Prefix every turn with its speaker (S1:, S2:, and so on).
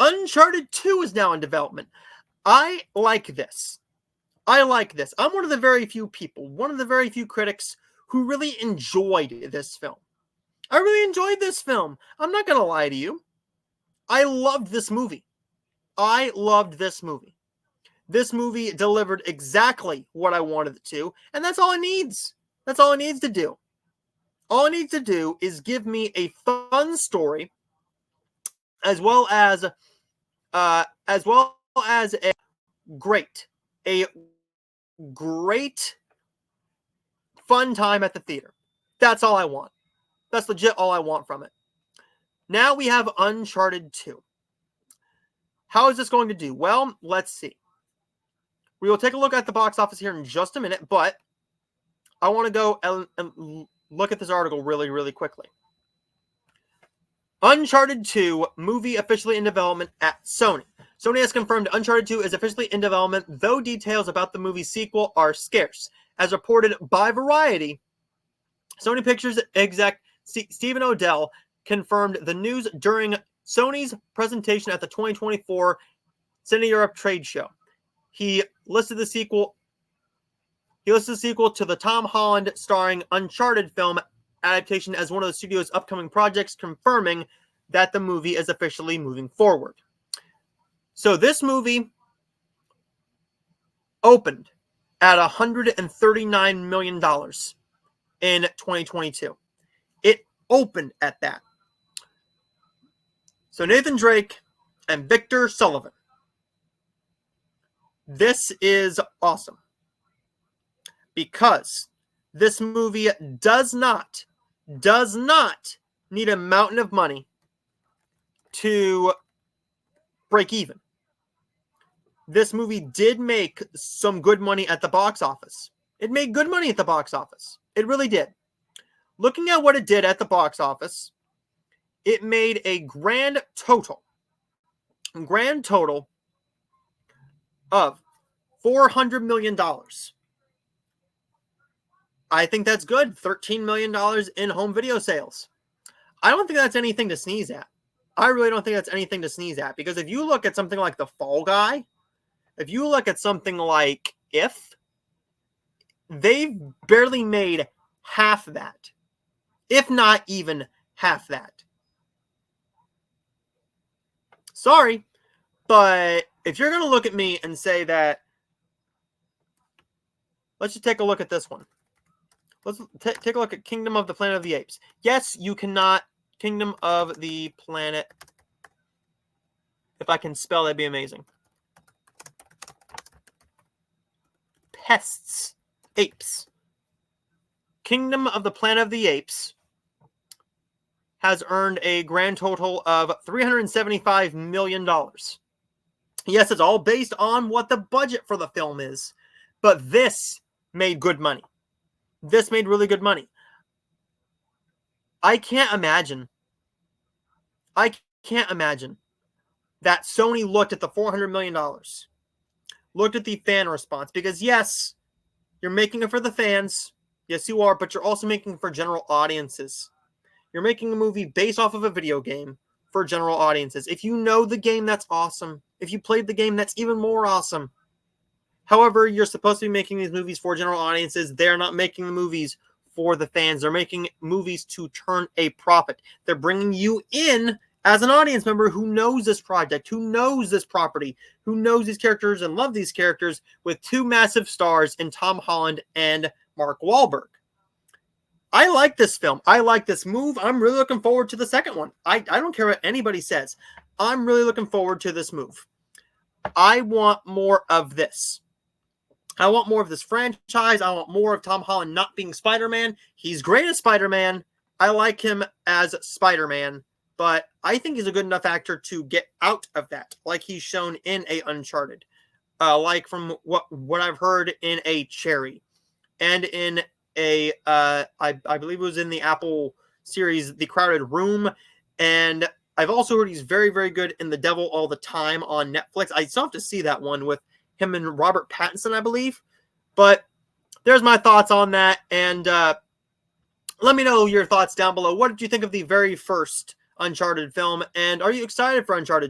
S1: Uncharted 2 is now in development. I like this. I'm one of the very few people, one of the very few critics who really enjoyed this film. I really enjoyed this film. I'm not going to lie to you. I loved this movie. This movie delivered exactly what I wanted it to, and that's all it needs. That's all it needs to do. All it needs to do is give me a fun story, as well as a great fun time at the theater. That's all I want. That's legit all I want from it. Now we have Uncharted 2. How is this going to do? Well, let's see. We will take a look at the box office here in just a minute, but I want to go and look at this article really, really quickly. Uncharted 2 movie officially in development at Sony. Sony has confirmed Uncharted 2 is officially in development, though details about the movie's sequel are scarce. As reported by Variety, Sony Pictures exec Stephen Odell confirmed the news during Sony's presentation at the 2024 Cine Europe trade show. He listed the sequel to the Tom Holland starring Uncharted film adaptation as one of the studio's upcoming projects, confirming that the movie is officially moving forward. So this movie opened at $139 million in 2022. It opened at that. So Nathan Drake and Victor Sullivan. This is awesome. Because this movie does not need a mountain of money to break even. This movie did make some good money at the box office. It made good money at the box office. It really did. Looking at what it did at the box office, it made a grand total of $400 million. I think that's good. $13 million in home video sales. I don't think that's anything to sneeze at. I really don't think that's anything to sneeze at. Because if you look at something like The Fall Guy, if you look at something like If, they've barely made half that. If not even half that. Sorry, but if you're going to look at me and say that, let's just take a look at this one. Let's take a look at Kingdom of the Planet of the Apes. Yes, you cannot. Kingdom of the Planet. If I can spell, that'd be amazing. Pests. Apes. Kingdom of the Planet of the Apes has earned a grand total of $375 million. Yes, it's all based on what the budget for the film is. But this made good money. This made really good money. I can't imagine that Sony looked at the $400 million, looked at the fan response, because yes, you're making it for the fans. Yes, you are, but you're also making it for general audiences. You're making a movie based off of a video game for general audiences. If you know the game, that's awesome. If you played the game, that's even more awesome. However, you're supposed to be making these movies for general audiences. They're not making the movies for the fans. They're making movies to turn a profit. They're bringing you in as an audience member who knows this project, who knows this property, who knows these characters and love these characters, with two massive stars in Tom Holland and Mark Wahlberg. I like this film. I like this move. I'm really looking forward to the second one. I don't care what anybody says. I'm really looking forward to this move. I want more of this. I want more of this franchise. I want more of Tom Holland not being Spider-Man. He's great as Spider-Man. I like him as Spider-Man, but I think he's a good enough actor to get out of that, like he's shown in a Uncharted, like from what I've heard in a Cherry, and in a I believe it was in the Apple series, The Crowded Room, and I've also heard he's very, very good in The Devil All the Time on Netflix. I still have to see that one with him and Robert Pattinson, I believe. But there's my thoughts on that. And let me know your thoughts down below. What did you think of the very first Uncharted film? And are you excited for Uncharted